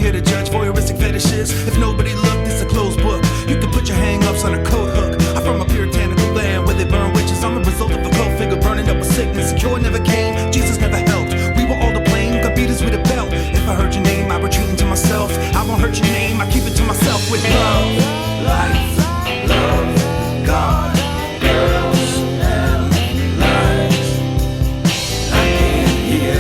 here to judge voyeuristic fetishes. If nobody looked, it's a closed book. You can put your hang-ups on a code hook. I'm from a puritanical land where they burn witches. I'm a result of a cult figure burning up with sickness. The cure never came, Jesus never helped. We were all to blame, got beat us with a belt. If I heard your name, I retreat into myself. I won't hurt your name, I keep it to myself. With love, life, love, God, girls, and lies. I can't hear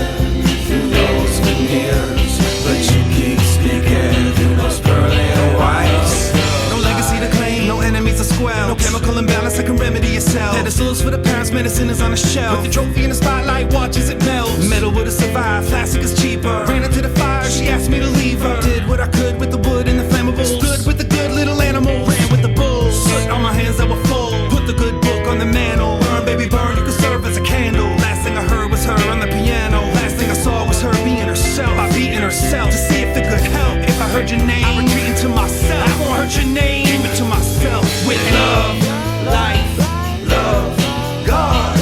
through those veneers, but you keep speaking through those pearly whites. No legacy to claim, no enemies to squelch. No chemical imbalance that can remedy yourself. Pedestals for the parents, medicine is on a shelf. Put the trophy in the spotlight, watch as it melts. Metal would have survived, plastic is cheaper. Ran into the fire, she asked me to leave her. Did what I could with the wood and the flammables. Stood with the good little animals, ran with the bulls. Soot on my hands that were full. Put the good book on the mantle. Burn, baby, burn, you can serve as a candle. Last thing I heard was her on the piano. Last thing I saw was her being herself. By beating herself to see if it could help. If I heard your name, I retreat into myself. I won't hurt your name, keep it to myself. With love, life, love, God,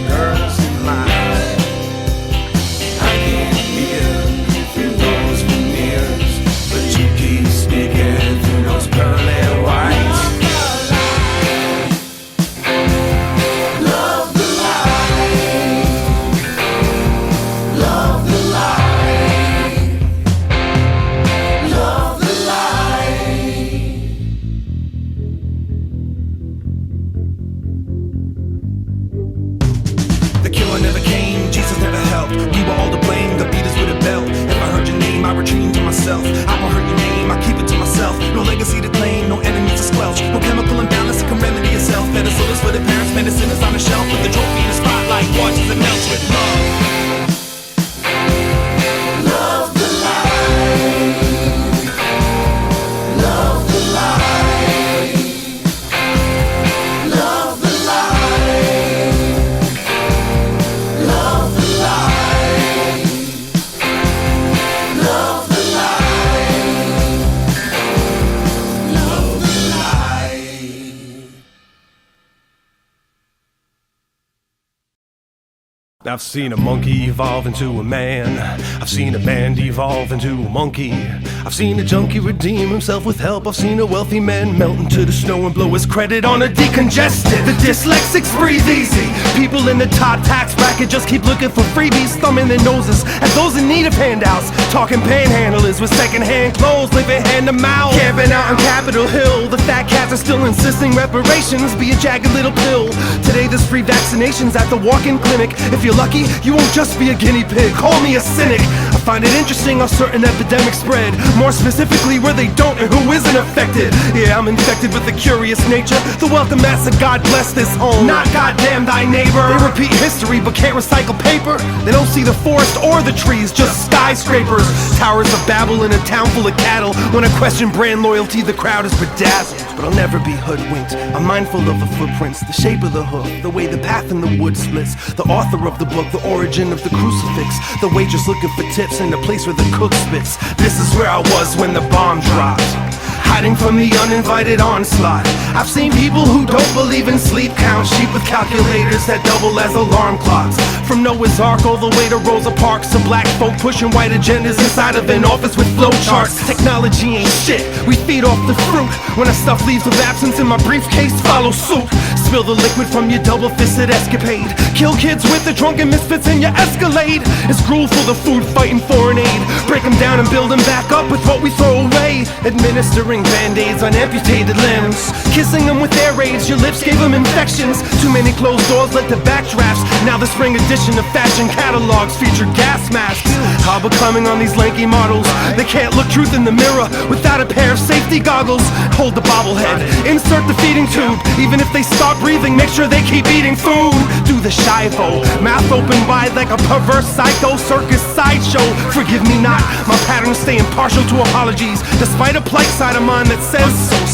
girls and lies. I can't hear through those veneers, but you keep speaking through those pearly whites. Love the lie. Love the lie. Love the lie. The cure never came, Jesus never helped. We were all to blame, got beat us with a belt. If I heard your name, I retreat into myself. I won't hurt your name, I keep it to myself. No legacy to claim, no enemies to squelch. No chemical imbalance that can remedy yourself. Pedestals for the parents, medicine is on the shelf. With the trophy in the spotlight, watch as it melts with love. Love the lie. Love the lie. Love the lie. Love the lie. Love the lie. Love the lie. I've seen a monkey evolve into a man. I've seen a man devolve into a monkey. I've seen a junkie redeem himself with help. I've seen a wealthy man melt into the snow and blow his credit on a decongestant. The dyslexics breathe easy. People in the top tax bracket just keep looking for freebies, thumbing their noses at those in need of handouts. Talking panhandlers with secondhand clothes, living hand to mouth. Camping out on Capitol Hill, the fat cats are still insisting reparations be a jagged little pill. Today there's free vaccinations at the walk-in clinic. If you're lucky, you won't just be a guinea pig. Call me a cynic. I find it interesting how certain epidemics spread, more specifically where they don't and who isn't affected. Yeah, I'm infected with a curious nature. The welcome mass of God bless this home, not goddamn thy neighbor. They repeat history but can't recycle paper. They don't see the forest or the trees, just skyscrapers. Towers of Babel in a town full of cattle. When I question brand loyalty, the crowd is bedazzled. But I'll never be hoodwinked. I'm mindful of the footprints, the shape of the hoof, the way the path in the wood splits. The author of the book, the origin of the crucifix. The waitress looking for tips in the place where the cook spits. This is where I was when the bomb dropped, hiding from the uninvited onslaught. I've seen people who don't believe in sleep count sheep with calculators that double as alarm clocks. From Noah's Ark all the way to Rosa Parks, to black folk pushing white agendas inside of an office with flowcharts. Technology ain't shit, we feed off the fruit. When a stuff leaves with absence in my briefcase, follow suit. Spill the liquid from your double-fisted escapade. Kill kids with the drunken misfits in your Escalade. It's gruel for the food fighting foreign aid. Break them down and build them back up with what we throw away. Administering band-aids on amputated limbs. Kissing them with air raids, your lips gave them infections. Too many closed doors led to backdrafts. Now the spring edition of fashion catalogs feature gas masks. How becoming on these lanky models. They can't look truth in the mirror without a pair of safety goggles. Hold the bobblehead, insert the feeding tube. Even if they stop breathing, make sure they keep eating food. Do the Shivo, mouth open wide like a perverse psycho circus sideshow. Forgive me not, my patterns stay impartial to apologies, despite a plight side of mine that says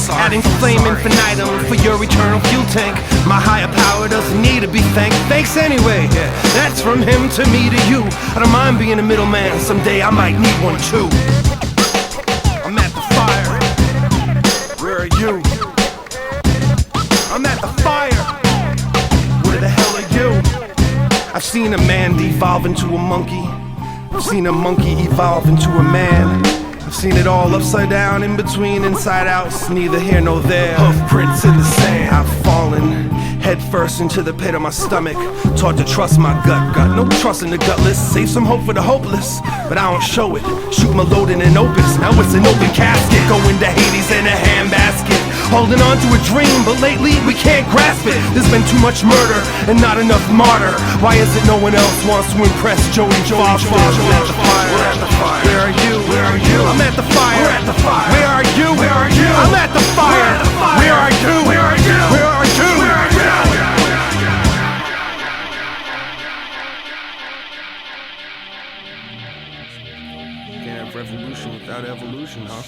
adding flame infinitum for your eternal fuel tank. My higher power doesn't need to be thanked. Thanks anyway, that's from him to me to you. I don't mind being a middleman, someday I might need one too. I'm at the fire, where are you? I'm at the fire, where the hell are you? I've seen a man devolve into a monkey, I've seen a monkey evolve into a man. I've seen it all upside down, in between, inside out. It's neither here nor there. Hoof prints in the sand. I've fallen head first into the pit of my stomach. Taught to trust my gut. Got no trust in the gutless. Save some hope for the hopeless, but I don't show it. Shoot my load in an opus. Now it's an open casket. Going to Hades in a handbasket. Holding on to a dream, but lately we can't grasp it. There's been too much murder and not enough martyr. Why is it no one else wants to impress Joey Foster? We're at the fire. We're at the fire. Where are you? Where are you? I'm at the fire. We're at the fire. Where are you? Where are you? I'm at the fire. Where are you? Where are you? Where are you? Where are you? Can't have revolution without evolution, huh?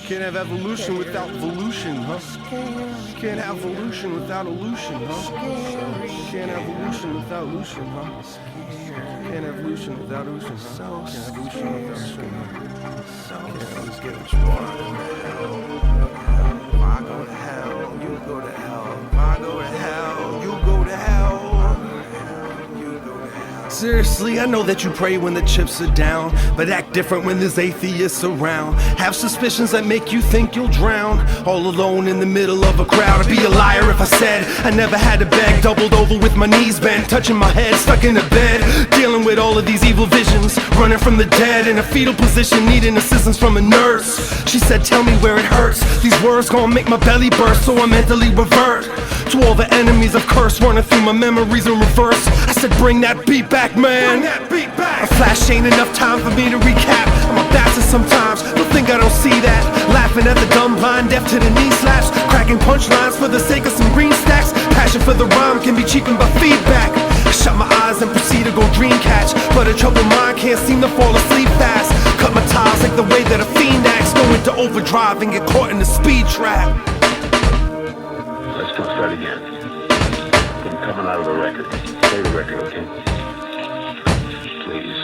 Can't have evolution without evolution, huh? Can't have evolution without illusion, huh? Can't have evolution without illusion, huh? Can't have evolution without illusion, huh? Can't have evolution without illusion, huh? Can't always get what you want. If I go to hell, you go to hell. If I go to hell, you go to hell. Seriously, I know that you pray when the chips are down, but act different when there's atheists around. Have suspicions that make you think you'll drown, all alone in the middle of a crowd. I'd be a liar if I said I never had to beg. Doubled over with my knees bent, touching my head, stuck in a bed, dealing with all of these evil visions, running from the dead in a fetal position, needing assistance from a nurse. She said, tell me where it hurts. These words gonna make my belly burst, so I mentally revert to all the enemies I've cursed, running through my memories in reverse. I said, bring that beat back, man. Bring that beat back. A flash ain't enough time for me to recap. I'm a bastard sometimes, don't think I don't see that. Laughing at the dumb, blind, deaf to the knee slaps, cracking punchlines for the sake of some green stacks. Passion for the rhyme can be cheapened by feedback. I shut my eyes and proceed to go dream catch, but a troubled mind can't seem to fall asleep fast. Cut my ties like the way that a fiend acts, go into overdrive and get caught in the speed trap. Let's start again. I'm coming out of the record. Play the record, okay? Please.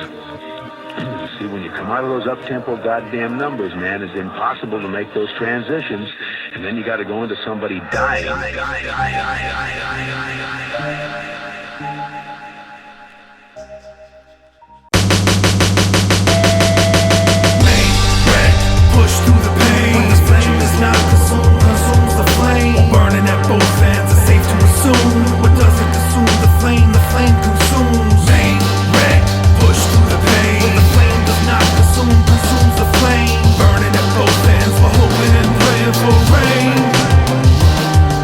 You see, when you come out of those up-tempo goddamn numbers, man, it's impossible to make those transitions, and then you gotta go into somebody dying. Push through the pain. When the flame is not consumed, consumes the flame. Burning at both ends, it's safe to assume. What doesn't consume the flame consumes. Main red, push through the pain. When the flame does not consume, consumes the flame. Burning at both ends, we're hoping and praying for rain.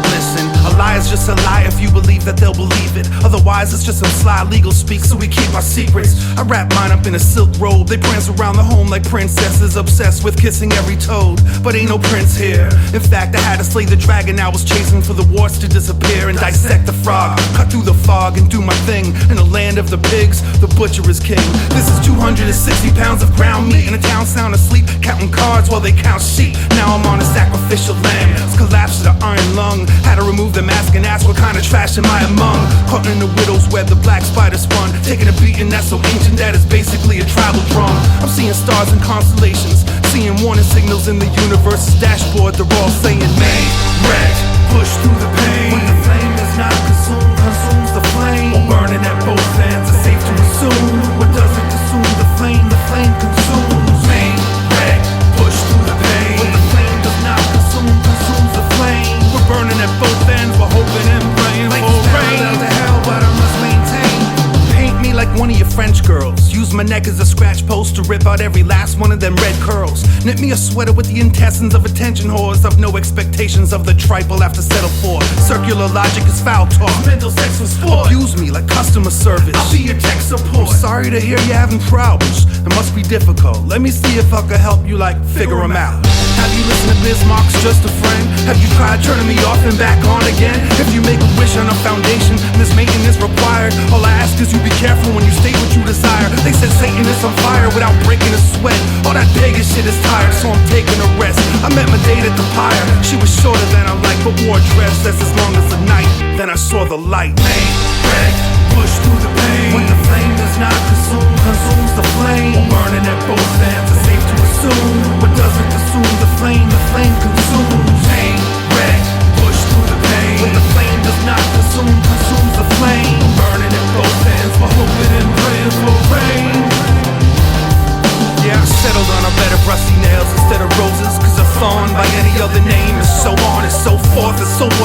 Listen, a lie is just a lie if you believe that they'll believe it. Otherwise, it's just some sly legal speak, so we keep our secrets. I wrap mine up in a silk robe. They prance around the home like princesses, obsessed with kissing every toad. But ain't no prince here. In fact, I had to slay the dragon I was chasing for the warts to disappear, and dissect the frog, cut through the fog and do my thing. In the land of the pigs, the butcher is king. This is 260 pounds of ground meat in a town sound asleep, counting cards while they count sheep. Now I'm on a sacrificial lamb. It's collapsed to the iron lung. Had to remove the mask and ask what kind of trash am I among. Caught in the widow's web, the black spider spun, taking a beating that's so ancient that it's basically a tribal drum. I'm seeing stars and constellations, seeing warning signals in the universe's dashboard. They're all saying, main red, push through the pain. When the flame is not consumed, consumes the flame. Burning at both ends, it's safe to assume. What doesn't consume the flame consumes. Main red, push through the pain. When the flame does not consume, consumes the flame. We're burning at both ends, we're hoping and praying for rain. To hell, but I must maintain. Paint me like one of your French girls. Use my neck as a scratch post to rip out every last one of them red curls. Knit me a sweater with the intestines of attention whores. I've no expectations of the tripe I'll have to settle for. Circular logic is foul talk. Mental sex was sport. Abuse me like customer service. I'll be your tech support. I'm sorry to hear you're having problems. It must be difficult. Let me see if I can help you, like figure them out. Have you listened to Bismarck's Just a Friend? Have you tried turning me off and back on again? If you make a wish on a foundation and this maintenance required, all I ask is you be careful when you state what you desire. They said Satan is on fire without breaking a sweat. All that pagan shit is tired, so I'm taking a rest. I met my date at the pyre. She was shorter than I like, but wore a dress that's as long as the night. Then I saw the light. Main red, push through the pain. When the flame does not consume, consumes the flame. Burning at both ends, it's safe to assume. What doesn't consume the flame consumes. Main red, push through the pain. When the flame does not consume, consumes the flame. Burning at both ends, we're hoping and praying for rain.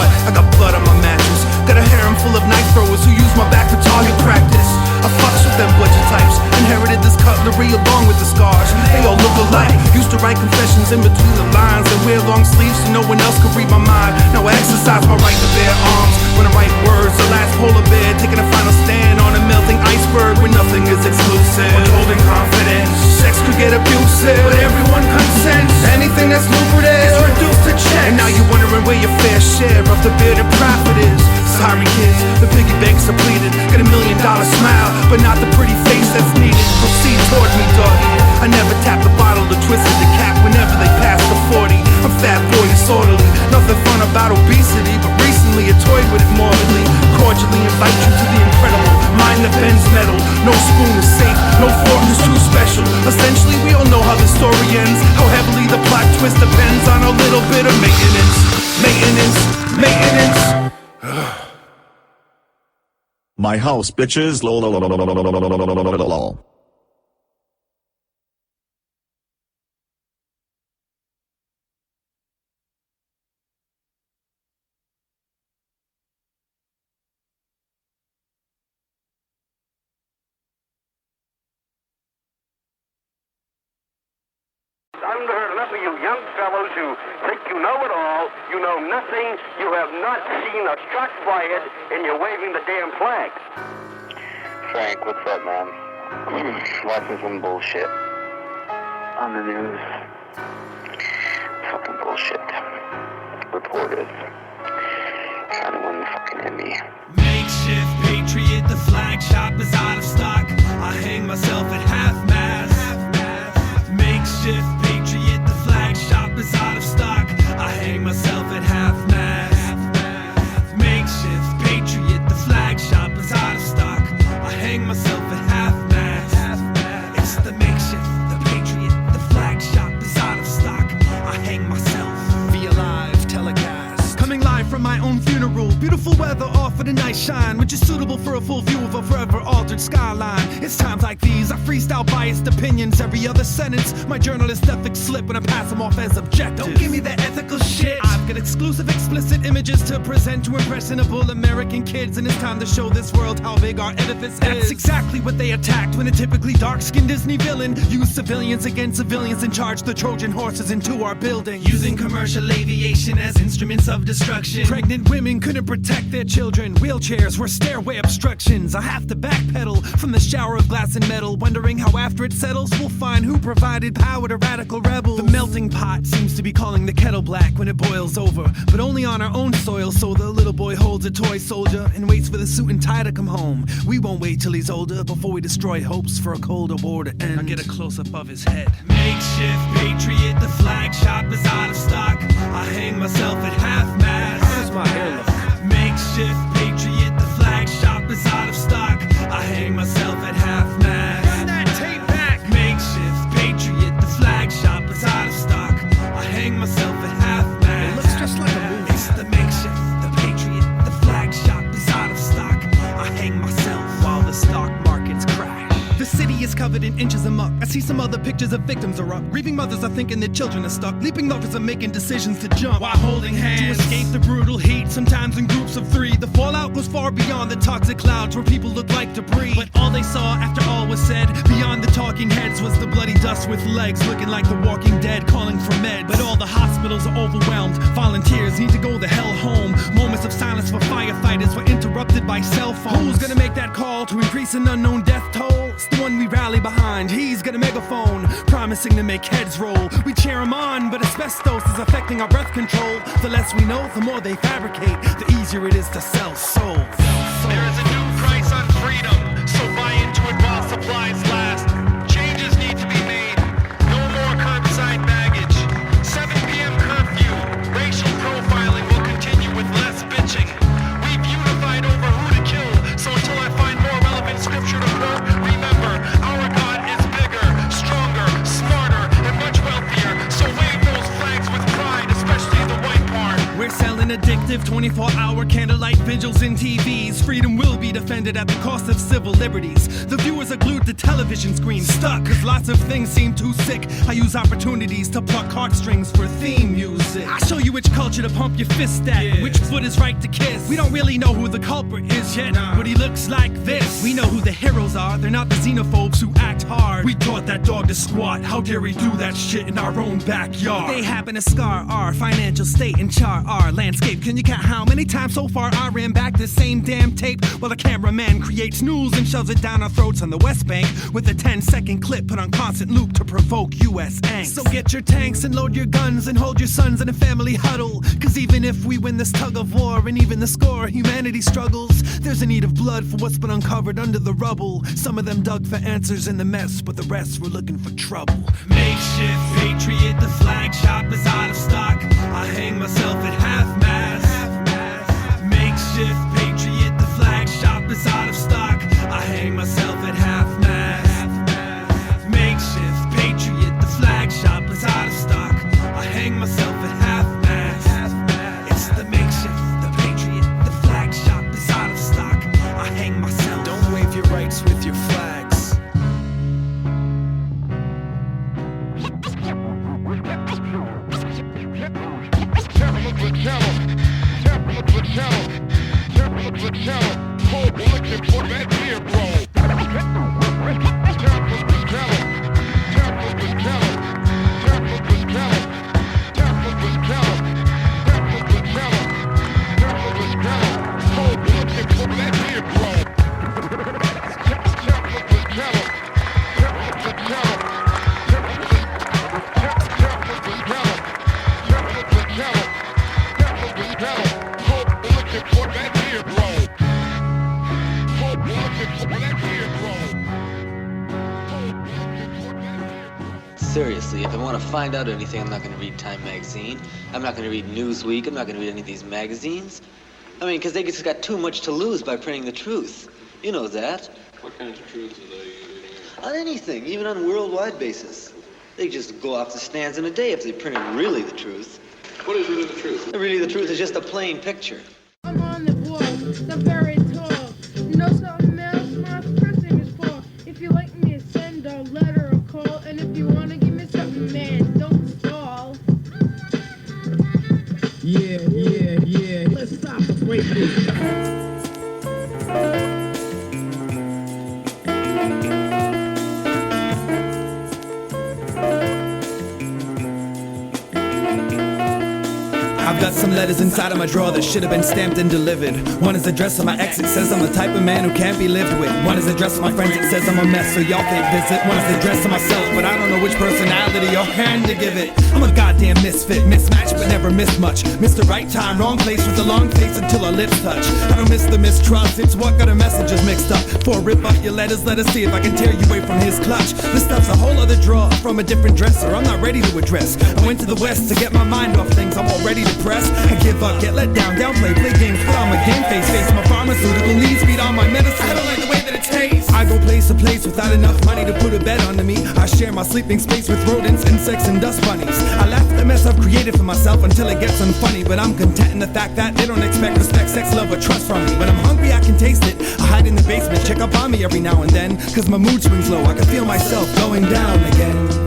what? I got blood on my mattress. Got a harem full of knife throwers who use my back for target practice. I fucks with them butcher types. Inherited this cutlery along with the scars. They all look alike. Used to write confessions in between the lines and wear long sleeves so no one else could read my mind. Now I exercise my right to bear arms when I write words. The last polar bear taking a final stand on a melting iceberg when nothing is exclusive. Withholding confidence. Sex could get abusive, but everyone consents. Anything that's lucrative is reduced to checks. And now you're wondering where your fair share of the bearded profit is. Sorry kids, the piggy banks are pleated. Get $1 million smile, but not the pretty face that's needed. Proceed towards me, doggy. I never tap the bottle or twisted the cap whenever they pass the 40. I'm fat boy disorderly. Nothing fun about obesity, but recently I toyed with it morbidly. Cordially invite you to the incredible mind that bends metal. No spoon is safe, no fork is too special. Essentially we all know how the story ends. How heavily the plot twist depends on a little bit of maintenance. Maintenance, maintenance. My house, bitches. Lol. I've heard enough of you young fellows who think you know it all. You know nothing. You have not seen a shot fired, and you're waving the damn flag. Frank, what's up, man? Watching some bullshit on the news. Fucking bullshit. Reporters trying to win the fucking Emmy. Makeshift patriot, the flag shop is out of stock. I hang myself at half-mast. Makeshift patriot, the flag shop is out of stock. I hang myself at half-mast. Makeshift patriot, the flag shop is out of stock. I hang myself at half-mast. It's the makeshift, the patriot, the flag shop is out of stock. I hang myself via live telecast. Coming live from my own funeral. Beautiful weather offered a nice shine, which is suitable for a full view of a forever altered skyline. It's times like these I freestyle biased opinions. Every other sentence, my journalist ethics slip when I pass them off as objective. Don't give me that ethical shit. I've got exclusive explicit images to present to impressionable American kids, and it's time to show this world how big our edifice is. That's exactly what they attacked when a typically dark-skinned Disney villain used civilians against civilians and charged the Trojan horses into our building. Using commercial aviation as instruments of destruction. Pregnant women couldn't protect their children. Wheelchairs were stairway obstructions. I have to backpedal from the shower of glass and metal, wondering how after it settles we'll find who provided power to radical rebels. The melting pot seems to be calling the kettle black when it boils over, but only on our own soil. So the little boy holds a toy soldier and waits for the suit and tie to come home. We won't wait till he's older before we destroy hopes for a colder war to end. I get a close-up of his head. Makeshift patriot, the flag shop is out of stock. I hang myself at half-mast. How's my hair look? Makeshift patriot, the flag shop is out of stock. I hang myself at half-mast. Run that tape back. Makeshift patriot, the flag shop is out of stock. I hang myself at half-mast. It looks just like a movie. It's the makeshift, the patriot, the flag shop is out of stock. I hang myself while the stock markets crash. The city is covered in inches of muck. I see some other pictures of victims are up. Grieving mothers are thinking their children are stuck. Leaping lovers are making decisions to jump while holding hands to escape the brutal heat, sometimes in groups of 3. The fallout goes far beyond the toxic clouds where people look like debris. But all they saw after all was said, beyond the talking heads, was the bloody dust with legs looking like the Walking Dead calling for meds. But all the hospitals are overwhelmed. Volunteers need to go the hell home. Moments of silence for firefighters were interrupted by cell phones. Who's gonna make that call to increase an unknown death toll? It's the one we rally behind. He's got a megaphone promising to make heads roll. We cheer him on, but asbestos is affecting our breath control. The less we know, the more they fabricate, the easier it is to sell souls. There is a new price on freedom, so buy into it while supplies last. Changes need to be made. No more curbside baggage. 7 p.m. curfew. Racial profiling will continue with less bitching. We've unified over who to kill, so until I find more relevant scripture to quote, remember, our God is bigger, stronger, smarter, and much wealthier. So wave those flags with pride, especially the white part. We're selling addictive 24 24-hour candlelight vigils in TVs. Freedom will be defended at the cost of civil liberties. The viewers are glued to television screens, stuck, cause lots of things seem too sick. I use opportunities to pluck heartstrings for theme music. I show you which culture to pump your fist at, which foot is right to kiss. We don't really know who the culprit is yet, but he looks like this. We know who the heroes are, they're not the xenophobes who act hard. We taught that dog to squat, how dare he do that shit in our own backyard. They happen to scar our financial state and char our landscape. Can you count how many times so far I ran back the same damn tape? While the cameraman creates news and shoves it down our throats on the West Bank with a 10-second clip put on constant loop to provoke US angst. So get your tanks and load your guns and hold your sons in a family huddle. Cause even if we win this tug of war and even the score, humanity struggles. There's a need of blood for what's been uncovered under the rubble. Some of them dug for answers in the mess, but the rest were looking for trouble. Makeshift patriot, the flag shop is out of stock. I hang myself at half-mast. Makeshift patriot, the flag shop is out of stock. I hang myself at half-mast. Makeshift patriot, the flag shop is out of stock. I hang myself at half-mast. It's the makeshift, the patriot, the flag shop is out of stock. I hang myself. Don't wave your rights with your flags. Seriously, if I want to find out anything, I'm not going to read Time magazine. I'm not going to read Newsweek. I'm not going to read any of these magazines. I mean, because they just got too much to lose by printing the truth. You know that. What kinds of truths are they reading? On anything, even on a worldwide basis. They just go off the stands in a day if they printed really the truth. What is really the truth? Really the truth is just a plain picture. I'm on the wall, the very tall. You know something else my pressing is for? If you like me, send a letter or call. And if you want to give me something, man, don't stall. Yeah. Let's stop the break this. I've got some letters inside of my drawer that should have been stamped and delivered. One is addressed to my ex, it says I'm the type of man who can't be lived with. One is addressed to my friends, it says I'm a mess so y'all can't visit. One is addressed to myself, but I don't know which personality or hand to give it. I'm a goddamn misfit, mismatched but never miss much. Miss the right time, wrong place with the long face until our lips touch. I don't miss the mistrust, it's what got our messages mixed up. For a rip out your letters, let us see if I can tear you away from his clutch. This stuff's a whole other draw from a different dresser. I'm not ready to address. I went to the west to get my mind off things I'm all ready to press. I give up, get let down, downplay, play games, put on my game face, my pharmaceutical needs, feed on my medicine. I don't like the way that it tastes. I go place to place without enough money to put a bed under me. I share my sleeping space with rodents, insects, and dust bunnies. I laugh at the mess I've created for myself until it gets unfunny, but I'm content in the fact that they don't expect respect, sex, love, or trust from me. When I'm hungry, I can taste it. I hide in the basement, check up on me every now and then, cause my mood swings low, I can feel myself going down again.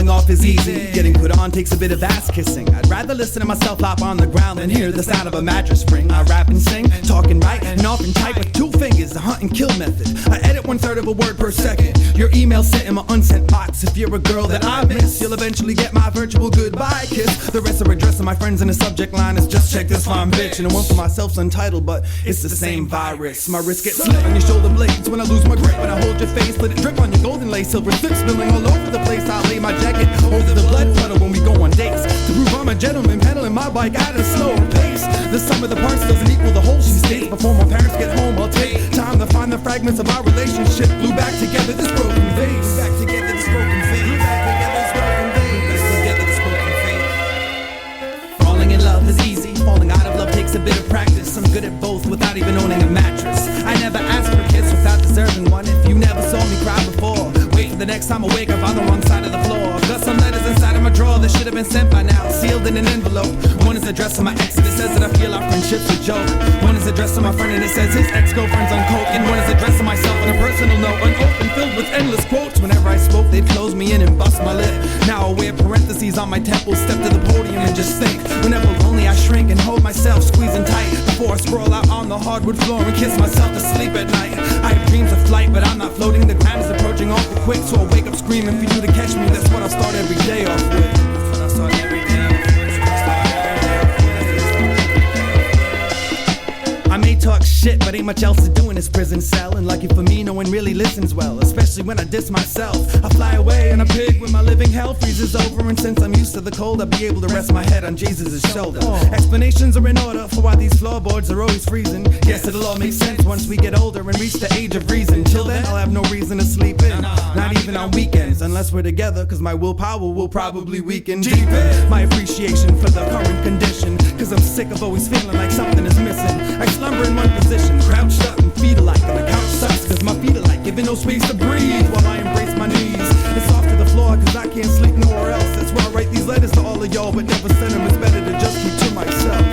Off is easy, getting put on takes a bit of ass kissing. I'd rather listen to myself hop on the ground than hear the sound of a mattress spring. I rap and sing, talking right, and often type with 2 fingers, the hunt and kill method. I edit 1/3 of a word per second. Your email sent in my unsent box. If you're a girl that I miss, you'll eventually get my virtual goodbye kiss. The rest are addressed to my friends in the subject line is just check this fine bitch. And one for myself's untitled, but it's the same virus. My wrist gets slit on your shoulder blades when I lose my grip. When I hold your face, let it drip on your golden lace. Silver slip spilling all over the place. I lay my jacket over the blood puddle when we go on dates. To prove I'm a gentleman, pedaling my bike at a slower pace. The sum of the parts doesn't equal the whole, she states. Before my parents get home, I'll take time to find the fragments of our relationship. Glue back together this broken vase. Glue back together this broken vase. Glue back together this broken vase. Glue back together this broken vase. Falling in love is easy. Falling out of love takes a bit of practice. I'm good at both without even owning a mattress. I never asked for a kiss without deserving one. If you never saw me cry before, wait for the next time I wake up on the wrong side of the floor. I've got some letters inside of my should have been sent by now, sealed in an envelope. One is addressed to my ex and it says that I feel our friendship's a joke. One is addressed to my friend and it says his ex-girlfriend's on coke. And one is addressed to myself on a personal note, unopened, filled with endless quotes. Whenever I spoke, they'd close me in and bust my lip. Now I wear parentheses on my temples, step to the podium and just think. Whenever lonely, I shrink and hold myself squeezing tight before I scroll out on the hardwood floor and kiss myself to sleep at night. I have dreams of flight, but I'm not floating. The ground is approaching awful quick, so I'll wake up screaming for you to catch me. That's what I start every day off with. That's what I start every day off with. I may talk shit, but ain't much else to do in this prison cell. And lucky for me, no one really listens well, especially when I diss myself. I fly away in a pig when my living hell freezes over. And since I'm used to the cold, I'll be able to rest my head on Jesus' shoulder. Explanations are in order for why these floorboards are always freezing. Yes, it'll all make sense once we get older and reach the age of reason. Till then, I'll have no reason to sleep in, not even on weekends, unless we're together, cause my willpower will probably weaken. Deep in my appreciation for the current condition, cause I'm sick of always feeling like something is missing. I slumber in one position, crouched up and feet alike, and the couch sucks cause my feet are like giving no space to breathe while I embrace my knees. It's off to the floor cause I can't sleep nowhere else. That's why I write these letters to all of y'all, but never send them. It's better to just keep to myself.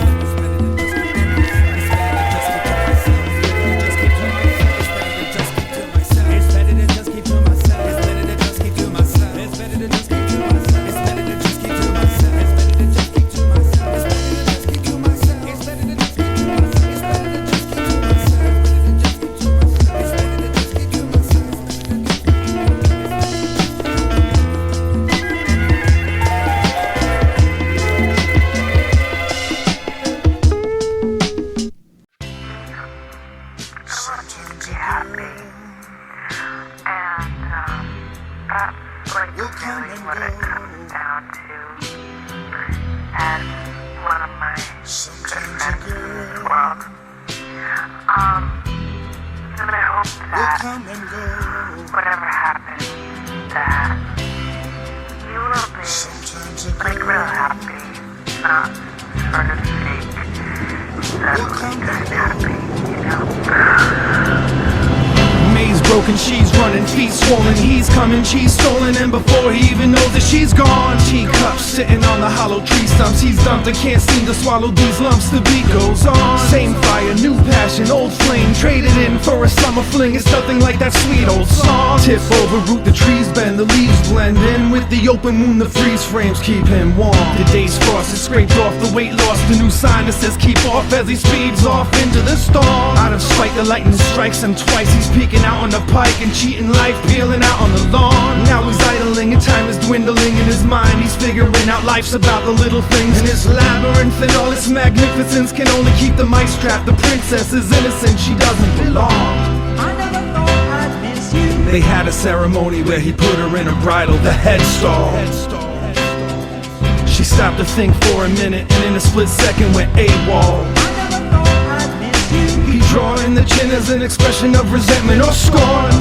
Broken, she's running, feet swollen, he's coming, she's stolen, and before he even knows that she's gone, teacups sitting on the hollow tree stumps, he's dumped and can't seem to swallow these lumps. The beat goes on, same fire, new passion, old flame, traded in for a summer fling. It's nothing like that sweet old song. Tip over, root, the trees bend, the leaves blend in with the open moon, the freeze frames keep him warm. The day's frost is scraped off, the weight lost, the new sign that says keep off as he speeds off into the storm. Out of spite, the lightning strikes him twice, he's peeking out on the pike and cheating life, peeling out on the lawn. Now he's idling and time is dwindling in his mind. He's figuring out life's about the little things in this labyrinth, and all its magnificence can only keep the mice trapped. The princess is innocent, she doesn't belong. I never thought I'd miss you. They had a ceremony where he put her in a bridal, the headstall. She stopped to think for a minute and in a split second went AWOL. He drawing the chin as an expression of resentment or scorn.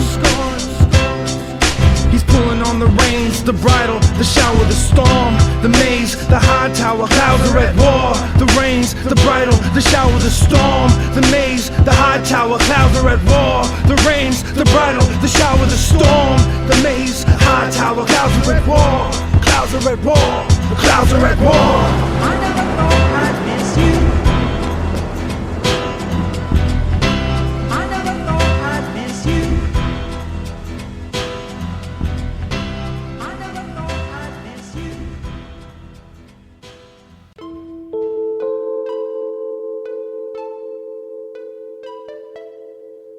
He's pulling on the reins, the bridle, the shower, the storm, the maze, the high tower, clouds are at war. The reins, the bridle, the shower, the storm, the maze, the high tower, clouds are at war. The reins, the bridle, the shower, the storm, the maze, high tower, clouds are at war. Clouds are at war, the clouds are at war. I never thought I'd miss you.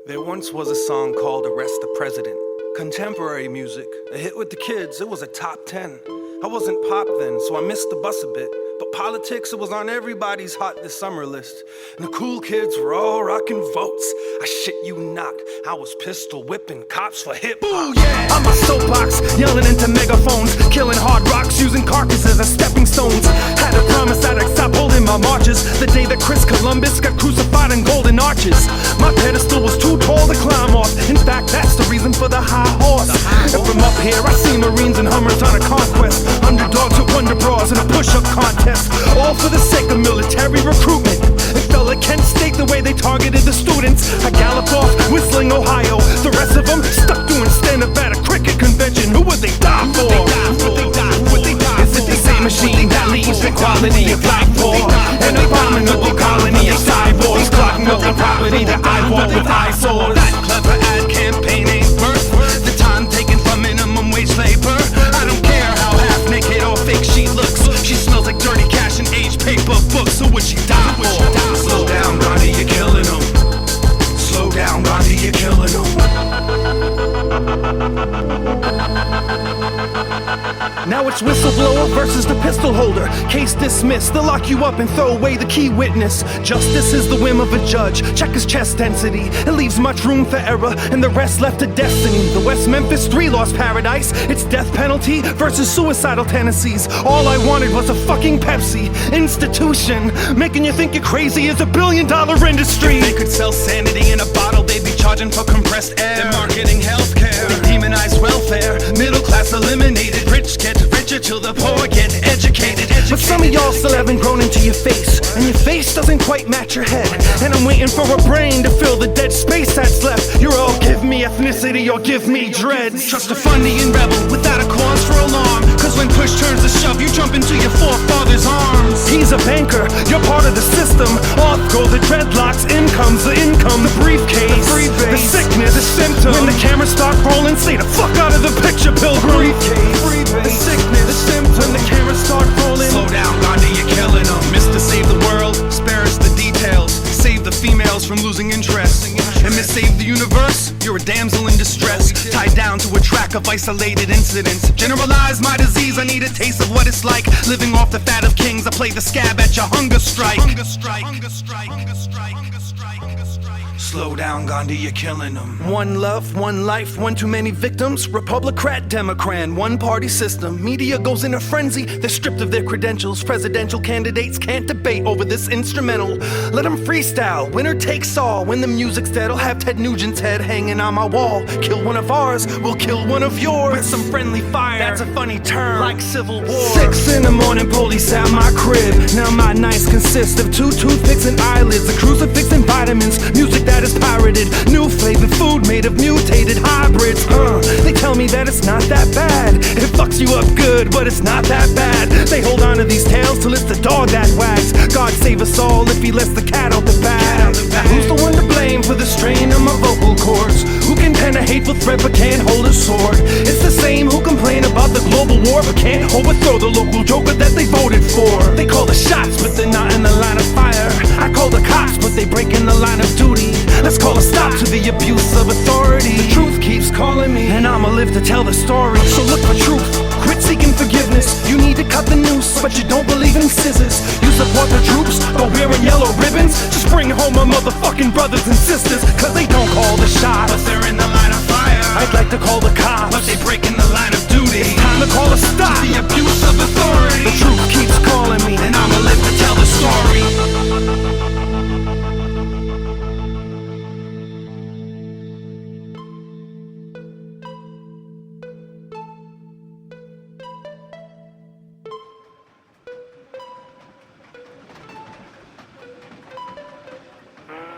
There once was a song called Arrest the President. Contemporary music, a hit with the kids, it was a top 10. I wasn't pop then, so I missed the bus a bit. But politics, it was on everybody's hot this summer list. And the cool kids were all rocking votes. I shit you not, I was pistol whipping cops for hip-hop. Ooh, yeah! On my soapbox, yelling into megaphones, killing hard rocks, using carcasses as stepping stones. Had a promise that I'd stop holding my marches the day that Chris Columbus got crucified in golden arches. My pedestal was too tall to climb off. In fact, that's the reason for the high horse. And from up here, I see Marines and Hummers on a conquest. Underdogs with wonder bras in a push-up contest. All for the sake of military recruitment. It felt like Kent State the way they targeted the students. I galloped off, whistling Ohio. The rest of them stuck doing stand-up at a cricket convention. Who would they die for? Is it the same machine that leaves the quality of life for an abominable colony of cyborgs clogging up the property that I walk with eyesores. That clever ad campaign ain't worth the time taken from minimum wage labor. I don't care how half naked or fake she looks. She smells like dirty cash and aged paper books. So would she die for? Slow down, Gandhi, you're killing them. Slow down, Gandhi, you're killing them. Now it's whistleblower versus the pistol holder. Case dismissed, they'll lock you up and throw away the key witness. Justice is the whim of a judge. Check his chest density. It leaves much room for error, and the rest left to destiny. The West Memphis 3 lost paradise. It's death penalty versus suicidal tendencies. All I wanted was a fucking Pepsi. Institution, making you think you're crazy is $1 billion industry. If they could sell sanity in a bottle, they'd be charging for compressed air. They're marketing healthcare. They demonize welfare. Middle class eliminated. Rich get richer till the poor get educated. But some of y'all still haven't grown into your face, and your face doesn't quite match your head. And I'm waiting for a brain to fill the dead space that's left. You're all give me ethnicity or give me dreads. Trust a funny and rebel without a cause for alarm. Cause when push turns to shove, you jump into your forefather's arms. He's a banker, you're part of the system. Off go the dreadlocks, in comes the income, the briefcase, the sickness, the symptom. When the cameras start rolling, stay the fuck out of the picture, pilgrim. The sickness, the symptom. When the cameras start rolling. Slow down, Gandhi, you're killing them. Mr. Save the world, spare us the details. Save the females from losing interest. And Miss Save the universe, you're a damsel in distress. Tied down to a track of isolated incidents. Generalize my disease, I need a taste of what it's like. Living off the fat of kings, I play the scab at your hunger strike. Hunger strike, hunger strike, hunger strike, hunger strike, hunger strike. Slow down, Gandhi, you're killing them. One love, one life, one too many victims. Republican, Democrat, one party system. Media goes in a frenzy, they're stripped of their credentials. Presidential candidates can't debate over this instrumental. Let them freestyle, winner takes all. When the music's dead, I'll have Ted Nugent's head hanging on my wall. Kill one of ours, we'll kill one of yours. With some friendly fire, that's a funny term, like Civil War. 6 in the morning, police at my crib. Now my nights consist of 2 toothpicks and eyelids, a crucifix and vitamins, music that is pirated, new flavored food made of mutated hybrids. They tell me that it's not that bad. It fucks you up good, but it's not that bad. They hold on to these tails till it's the dog that wags. God save us all if he lets the cat out the bag. Now who's the one to blame for the strain of my vocal cords? Who can pen a hateful threat but can't hold a sword? It's the same who complain about the global war but can't overthrow the local joker that they voted for. They call the shots but they're not in the line of fire. I call the cops but they break in the line of duty. Let's call a stop to the abuse of authority. The truth keeps calling me, and I'ma live to tell the story. So look for truth, quit seeking forgiveness. You need to cut the noose, but you don't believe in scissors. You support the troops, but wearing yellow ribbons. Just bring home my motherfucking brothers and sisters, cause they don't call the shots, but they're in the line of fire. I'd like to call the cops, but they break in the line of duty. It's time to call a stop to the abuse of authority. The truth keeps calling me, and I'ma live to tell the story.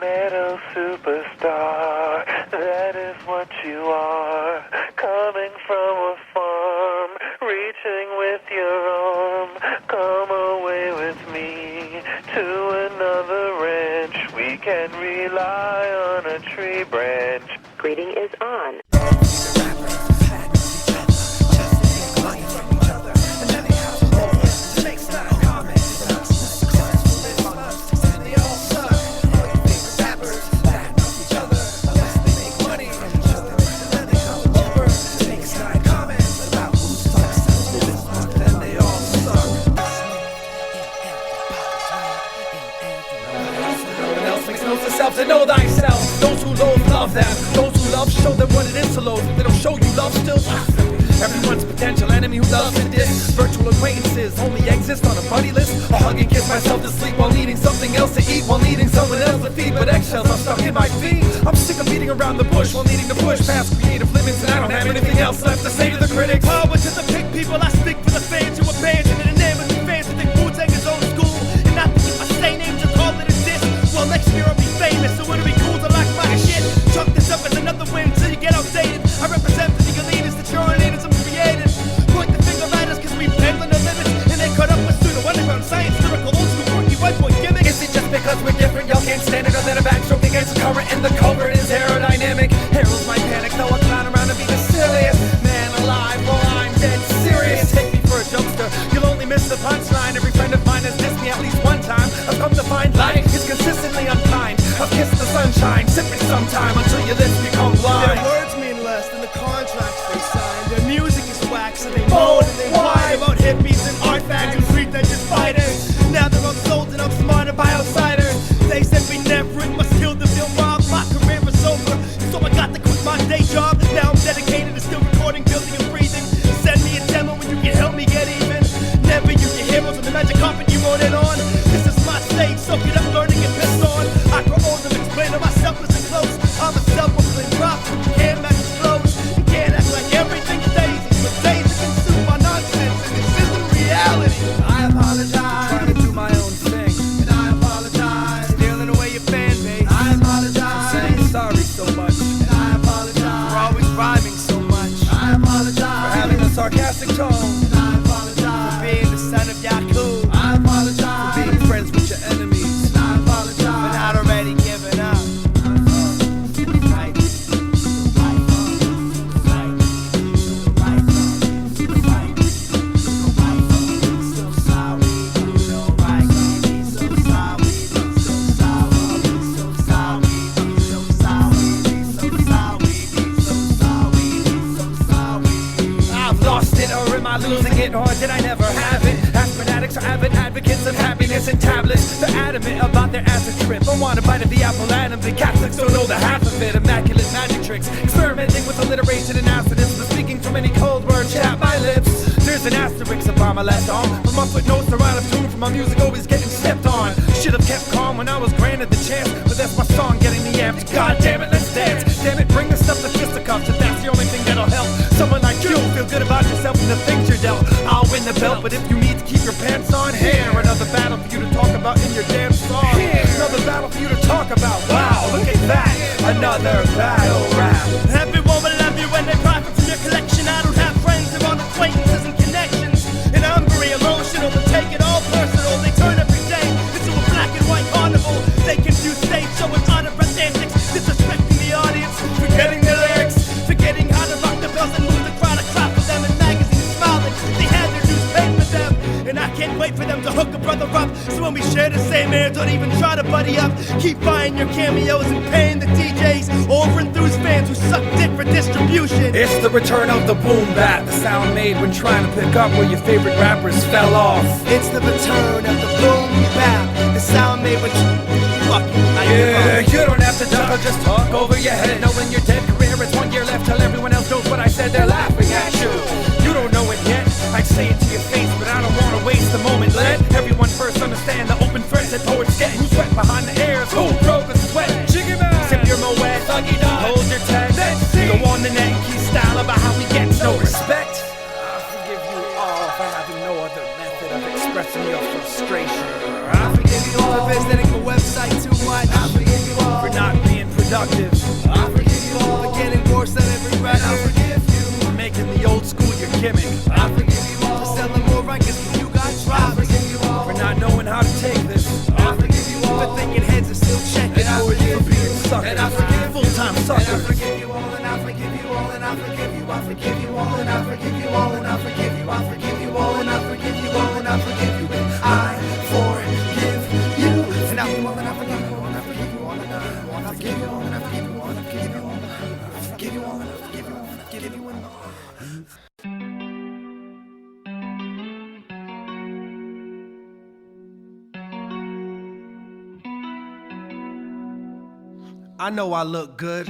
Metal superstar, that is what you are. Coming from a farm, reaching with your arm. Come away with me to another ranch. We can rely on a tree branch. Greeting is on. To know thyself, those who loathe love them. Those who love show them what it is to loathe. They don't show you love still. Everyone's a potential enemy who loves to diss. Virtual acquaintances only exist on a buddy list. I hug and kiss myself to sleep while needing something else to eat, while needing someone else to feed. But eggshells are stuck in my feet. I'm sick of beating around the bush while needing to push past creative limits, and I don't have anything else left to say to the critics. Power to the big people, I speak for the fans who abandon in the name of the fans who think Wu-Tang is old school. And not to keep my same name to call it a diss. Well, next year I'll be famous, so it'll be cool to like my shit. Chuck this up as another win till you get outdated. I represent for the elitists, the cheerleaders, and creators. Point the finger at us cause we bend on the limits, and they cut hard, did I never have it? Aspirin addicts are avid advocates of happiness and tablets. They're adamant about their acid trip. I want a bite of the apple and the Catholics don't know the half of it. Immaculate magic tricks, experimenting with alliteration and assonance, but speaking too many cold words tap my lips. There's an asterisk upon my left arm, but my footnotes are out of tune from my music always getting stepped on. Should've kept calm when I was granted the chance, but that's my song getting me amped. God damn it, let's dance. Damn it, bring the stuff to fisticuffs if that's the only thing that'll help. Someone like you feel good about yourself and the things you're dealt. I'll win the belt, but if you need to keep your pants on, here another battle for you to talk about in your damn song. Another battle for you to talk about. Wow, look at that, another battle rap. Everyone will love you when they profit from your collection. I don't have friends, they're on acquaintances and connections. And I'm very emotional, but take it all personal. They turn every day into a black and white carnival. They confuse stage show with out-of-breath antics, disrespecting the audience, forgetting the lyrics, forgetting how to rock the bells and move the crowd. I clap for them in magazines smiling. They had their dues paid for them, and I can't wait for them to hook a brother up. So when we share the same air, don't even try to buddy up. Keep buying your cameos and paying the DJs or enthused fans who suck dick for distribution. It's the return of the boom bap, the sound made when trying to pick up where your favorite rappers fell off. It's the return of the boom bap, the sound made when yeah, you don't have to duck, I'll just talk over your head. Knowing your dead career is 1 year left till everyone else knows what I said, they're laughing at you. You don't know it yet, I'd say it to your face, but I don't want to waste the moment. Let everyone first understand the open threats that poets get. Who's wet behind the ears, who broke the sweat? Jiggy man, sip your Moet, thuggy dog, hold your tag. Go on the net and keep style about how we get no respect. I forgive you all for having no other method of expressing your frustration. I forgive you all for visiting the website too much. I forgive you all for not being productive. I forgive you all for getting worse at every record. I forgive you for making the old school your gimmick. I forgive you all for selling more records than you got dropped. I forgive you all for not knowing how to take this. I forgive you all for thinking heads are still checking. I forgive you for being suckers. And I forgive full-time suckers. And I forgive you all, and I forgive you all, and I forgive you. I forgive you all, and I forgive you all, and I forgive you. I forgive you all, and I forgive you all, and I forgive you. I forgive you. And I forgive you all, and I forgive you all, and I forgive you all, and I forgive you all, and I forgive you all, and I forgive you all, and I forgive you all, and I forgive you all, and I forgive you all. I know I look good.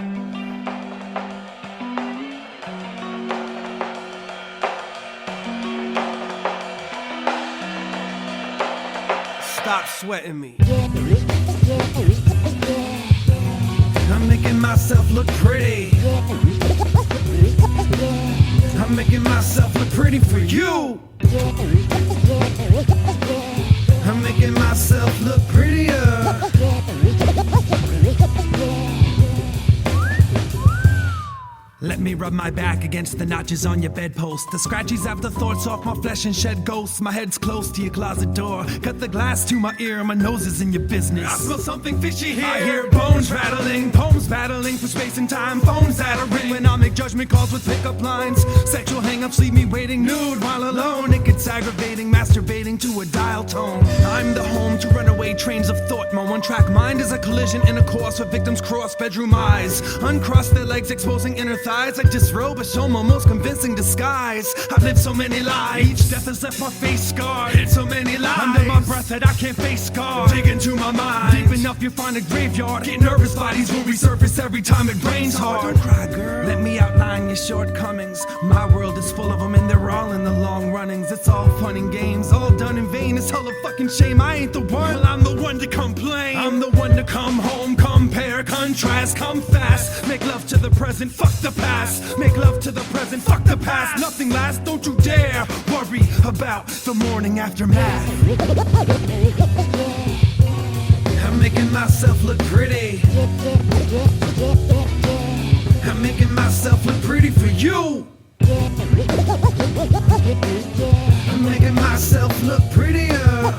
Stop sweating me. I'm making myself look pretty. I'm making myself look pretty for you. I'm making myself look prettier. Let me rub my back against the notches on your bedpost. The scratchies have the thoughts off my flesh and shed ghosts. My head's close to your closet door. Cut the glass to my ear, my nose is in your business. I smell something fishy here. I hear bones rattling, poems battling for space and time. Phones that are ring when I make judgment calls with pickup lines. Sexual hang-ups leave me waiting nude while alone. It gets aggravating, masturbating to a dial tone. I'm the home to runaway trains of thought. My one-track mind is a collision in a course where victims cross bedroom eyes. Uncross their legs, exposing inner thighs. I disrobe and show my most convincing disguise. I've lived so many lies. Each death has left my face scarred. Hit so many lies under my breath that I can't face scar. Dig into my mind deep enough you'll find a graveyard. Get nervous, bodies will resurface every time it rains hard. Don't cry, girl. Let me outline your shortcomings. My world is full of them and they're all in the long runnings. It's all fun and games, all done in vain. It's hell of fucking shame. I ain't the one. Well, I'm the one to complain. I'm the one to come home, compare, contrast, come fast. Make love to the present, fuck the past. Make love to the present, fuck the past. Nothing lasts, don't you dare worry about the morning aftermath. I'm making myself look pretty. I'm making myself look pretty for you. I'm making myself look prettier.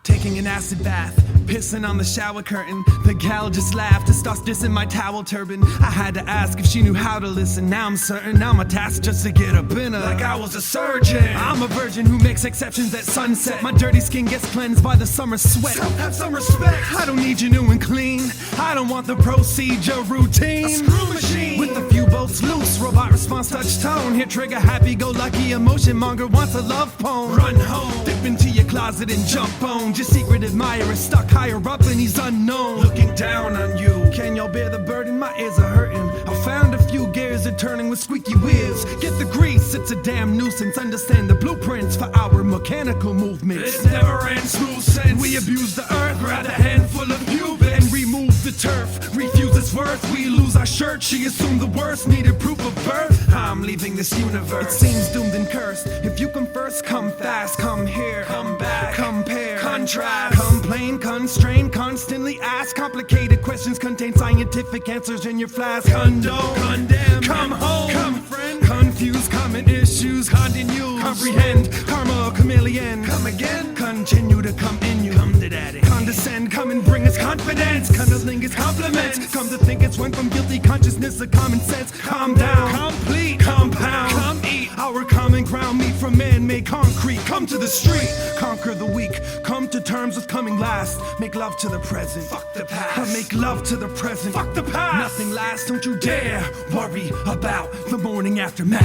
Taking an acid bath, pissing on the shower curtain. The gal just laughed and starts dissing my towel turban. I had to ask if she knew how to listen. Now I'm certain, now my task just to get up in her like I was a surgeon. I'm a virgin who makes exceptions at sunset. My dirty skin gets cleansed by the summer sweat. Have some respect. I don't need you new and clean. I don't want the procedure routine. A screw machine with a few bolts loose, robot response touch tone. Hit trigger, happy-go-lucky emotion monger wants a love poem. Run home, dip into your closet and jump on. Your secret admirer stuck higher up and he's unknown. Looking down on you, can y'all bear the burden? My ears are hurting. I found a few gears are turning with squeaky wheels. Get the grease, it's a damn nuisance. Understand the blueprints for our mechanical movements. It never ends, smooth sense. We abuse the earth, grab a handful of Cubans and remove the turf. Refuse its worth, we lose our shirt. She assumed the worst, needed proof of birth. I'm leaving this universe, it seems doomed and cursed. If you come first, come fast, come here, come back, compare, contrast, complain, constrain, constantly ask. Complicated questions contain scientific answers in your flask. Condone, condemn, come home, come friend, confuse common issues, continue, comprehend, karma, chameleon, come again, continue to come in you, come to daddy, condescend, come and bring us confidence, cunnilingus compliments, come to think it's went from guilty consciousness to common sense. Calm down, complete, compound, come eat our common ground, meat from man-made concrete. Come to the street, conquer the weak, come to terms with coming last. Make love to the present, fuck the past. Make love to the present, fuck the past. Nothing lasts, don't you dare worry about the morning aftermath.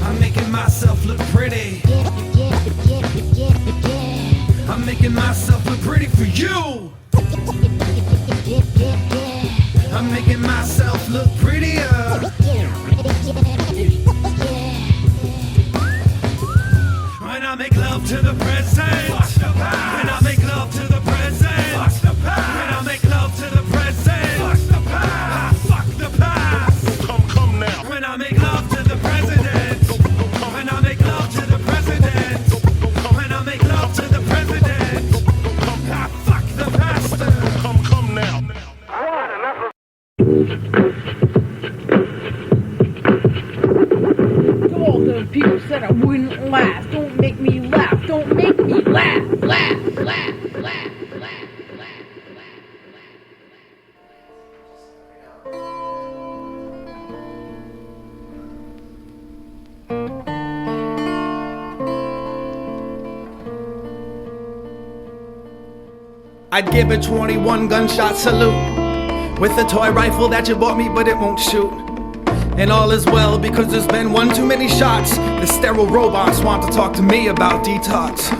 I'm making myself look pretty. I'm making myself look pretty for you. I'm making myself look prettier. When I make love to the present, when I make love to the present, when I make love to the present, fuck the past. Come now. When I make love to the president, when I make love to the president, when I make love to the president, fuck the pastor. Come now. To all the people said I wouldn't last, don't make me laugh, don't make me laugh, laugh, laugh, laugh, laugh. I'd give a 21 gunshot salute with the toy rifle that you bought me, but it won't shoot. And all is well because there's been one too many shots. The sterile robots want to talk to me about detox.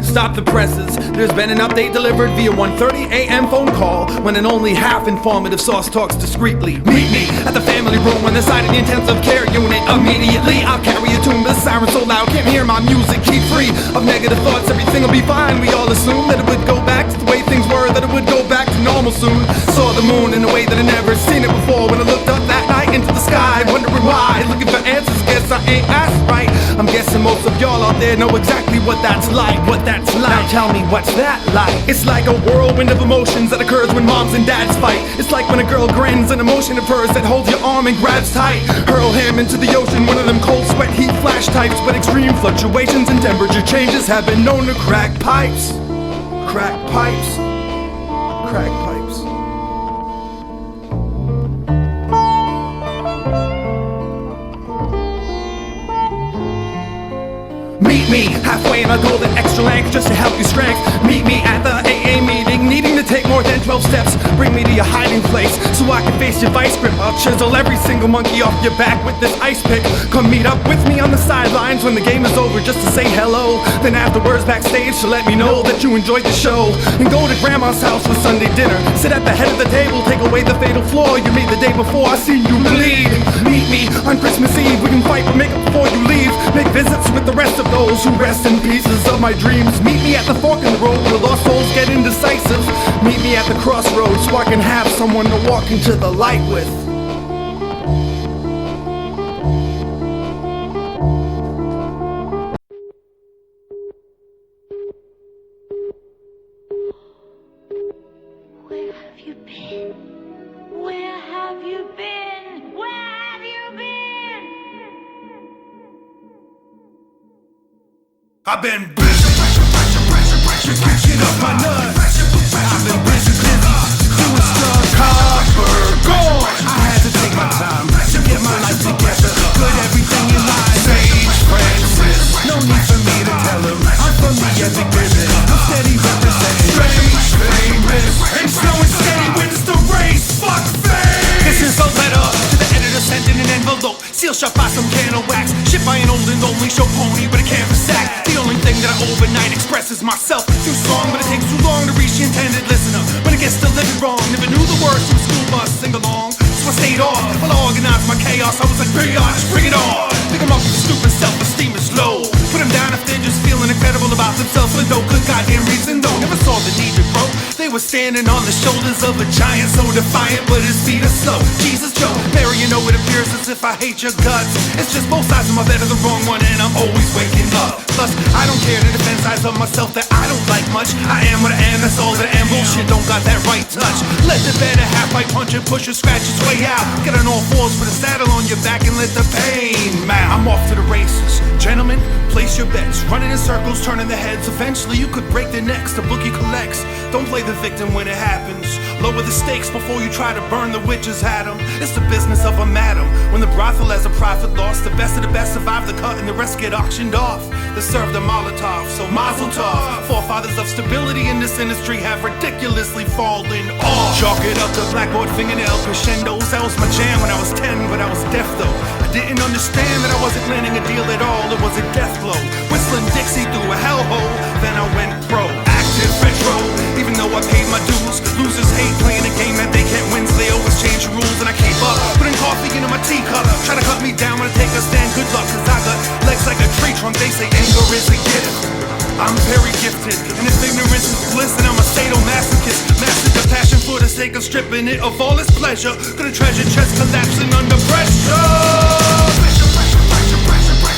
Stop the presses, there's been an update delivered via 1:30 a.m. phone call when an only half informative source talks discreetly. Meet me at the family room on the side of the intensive care unit. Immediately I'll carry a tune, the siren so loud can't hear my music. Keep free of negative thoughts, everything will be fine. We all assume that it would go back to the way things were, that it would go back to normal soon. Saw the moon in a way that I never seen it before. When I looked up that night into the sky, wondering why, looking for answers, guess I ain't asked right. I'm guessing most of y'all out there know exactly what that's like, what that's like. Now tell me, what's that like? It's like a whirlwind of emotions that occurs when moms and dads fight. It's like when a girl grins, an emotion of hers that holds your arm and grabs tight. Hurl him into the ocean, one of them cold sweat heat flash types. But extreme fluctuations and temperature changes have been known to crack pipes. Crack pipes. Crack pipes. Meet me halfway in a golden extra length just to help you strength. Meet me at the AA meeting, needing to take more than 12 steps. Bring me to your hiding place so I can face your vice grip. I'll chisel every single monkey off your back with this ice pick. Come meet up with me on the sidelines when the game is over just to say hello. Then afterwards backstage to let me know that you enjoyed the show. And go to grandma's house for Sunday dinner. Sit at the head of the table, take away the fatal flaw you made the day before. I seen you bleed. Meet me on Christmas Eve, we can fight but make up before you leave. Make visits with the rest of those who rest in pieces of my dreams. Meet me at the fork in the road where lost souls get indecisive. Meet me at the crossroads so I can have someone to walk into the light with. Where have you been? Where have you been? Where have you been? I've been busy, kicking up my nuts. I've been busy, doing stuff. Copper gold. I had to take my time to get my life together. Put everything in line. Sage Francis, no need for me to tell him. I'm from the epic vision. I'm steady representing. Strange, famous, and slow and steady wins the race. Fuck. Seal shot by some can of wax. Shit by an old and lonely show pony with a canvas sack. The only thing that I overnight expresses myself through song, but it takes too long to reach the intended listener. When it gets delivered wrong, never knew the words to a school bus sing along. So I stayed off, while I organized my chaos. I was like, just bring it on. Pick 'em up with stupid self-esteem is low. Put 'em down if they're just feeling incredible about themselves for no good goddamn reason, though. Never saw the need to grow. They were standing on the shoulders of a giant, so defiant, but his feet are slow. Jesus Joe, Mary, you know it appears as if I hate your guts. It's just both sides of my bed are the wrong one, and I'm always waking up. Plus, I don't care to defend sides of myself that I don't like much. I am what I am, that's all that I am. Bullshit don't got that right touch. Let the better half bite, punch and push and scratch its way out. Get on all fours with a saddle on your back and let the pain mount. I'm off to the races. Gentlemen, place your bets. Running in circles, turning the heads. Eventually you could break their necks. The bookie collects. Don't play the victim when it happens. Lower the stakes before you try to burn the witches at them. It's the business of a madam. When the brothel has a profit loss, the best of the best survive the cut and the rest get auctioned off. They serve the Molotov, so mazel tov. Forefathers of stability in this industry have ridiculously fallen off. Chalk it up to blackboard fingernail crescendos. That was my jam when I was 10, but I was deaf though. I didn't understand that I wasn't landing a deal at all. It was a death blow. Whistling Dixie through a hellhole, then I went pro. Active retro, even though I paid my dues. Losers hate playing a game that they can't win, so they always change the rules. And I keep up, putting coffee into my teacup. Try to cut me down when I take a stand. Good luck, cause I got legs like a tree trunk. They say anger is a gift. I'm very gifted, and if ignorance is bliss, then I'm a sadomasochist. Mastered the passion for the sake of stripping it of all its pleasure. Gonna treasure chest collapsing under pressure.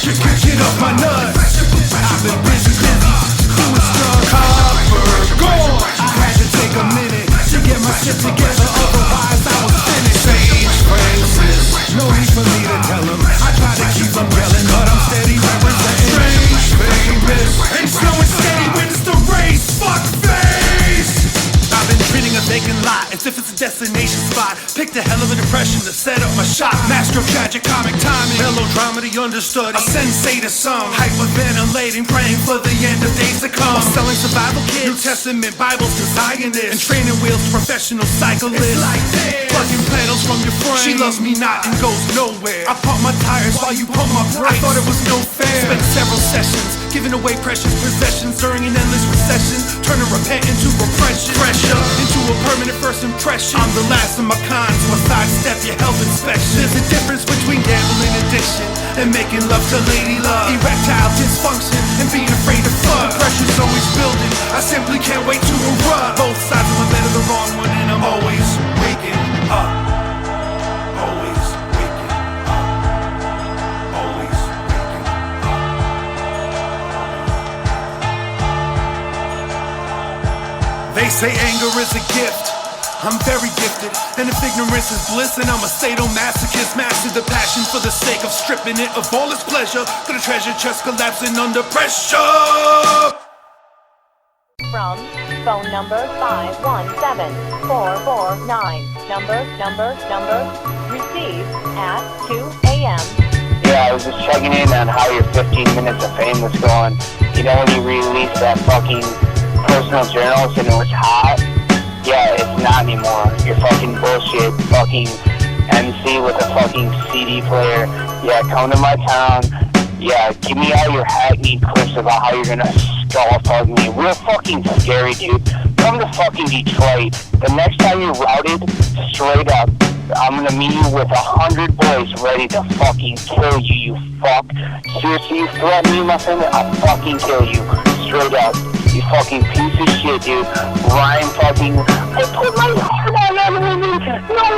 You can't get off my nuts. I've been busy, doing stuff. Copper gone. I had to take a minute to get my shit together, otherwise I was finished. Sage Francis, no need for me to tell him. I try to keep them yelling, but I'm steady representing. Strange famous, ain't slow and steady wins the race. Fuck face. I've been treating a vacant lot as if it's a destination spot. Picked a hell of a depression to set up my shop. Master of tragic comic timing, melodrama the understudy, a sensei to some, hyperventilating, praying for the end of days to come. I'm selling survival kits, New Testament Bibles to Zionists, and training wheels to professional cyclists. It's like this, plucking pedals from your frame. She loves me not and goes nowhere. I pump my tires while you pump my brakes. I thought it was no fair. Spent several sessions giving away precious possessions during an endless recession, turning repent into repression. Pressure into a permanent first impression. I'm the last of my kind, so I sidestep your health inspection. There's a difference between gambling addiction and making love to lady love. Erectile dysfunction and being afraid of fuck. Pressure's always building, I simply can't wait to erupt. Both sides of my bed are the wrong one, and I'm always waking up. Always waking up. Always waking up. They say anger is a gift. I'm very gifted, and if ignorance is bliss, then I'm a sadomasochist. Mastered the passion for the sake of stripping it of all its pleasure. Gonna treasure chest collapsing under pressure. From phone number 517449. Number received at 2 a.m. Yeah, I was just checking in on how your 15 minutes of fame was going. You know when you released that fucking personal journals and it was hot? Yeah, it's not anymore. You're fucking bullshit. Fucking MC with a fucking CD player. Yeah, come to my town. Yeah, give me all your hackneyed clips about how you're gonna skull fuck me. Real fucking scary, dude. Come to fucking Detroit. The next time you're routed, straight up, I'm gonna meet you with 100 boys ready to fucking kill you, you fuck. Seriously, you threaten me, my friend, I'll fucking kill you. Straight up. You fucking piece of shit, dude. Ryan fucking, I put my heart on everything. No,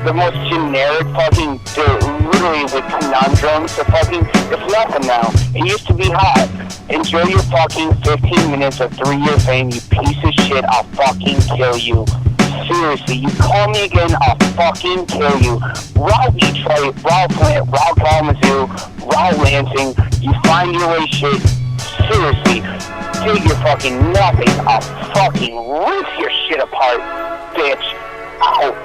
the most generic fucking, literally the conundrums. The fucking, it's nothing now. It used to be hot. Enjoy your fucking 15 minutes of 3-year fame, you piece of shit. I'll fucking kill you. Seriously, you call me again, I'll fucking kill you. Raw Detroit, raw Flint, raw Kalamazoo, raw Lansing. You find your way, shit. Seriously. Dig your fucking nothing. I'll fucking rip your shit apart, bitch. Out.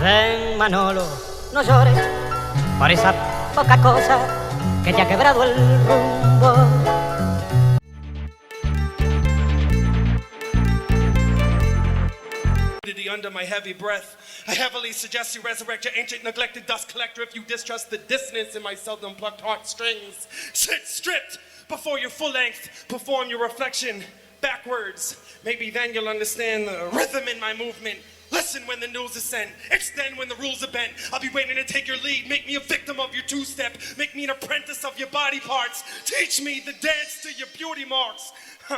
Ven, Manolo, no llores por esa poca cosa que te ha quebrado el rumbo. Under my heavy breath, I heavily suggest you resurrect your ancient neglected dust collector if you distrust the dissonance in my seldom plucked heartstrings. Sit stripped before your full length, perform your reflection backwards. Maybe then you'll understand the rhythm in my movement. Listen when the news is sent, extend when the rules are bent. I'll be waiting to take your lead, make me a victim of your two-step, make me an apprentice of your body parts, teach me the dance to your beauty marks.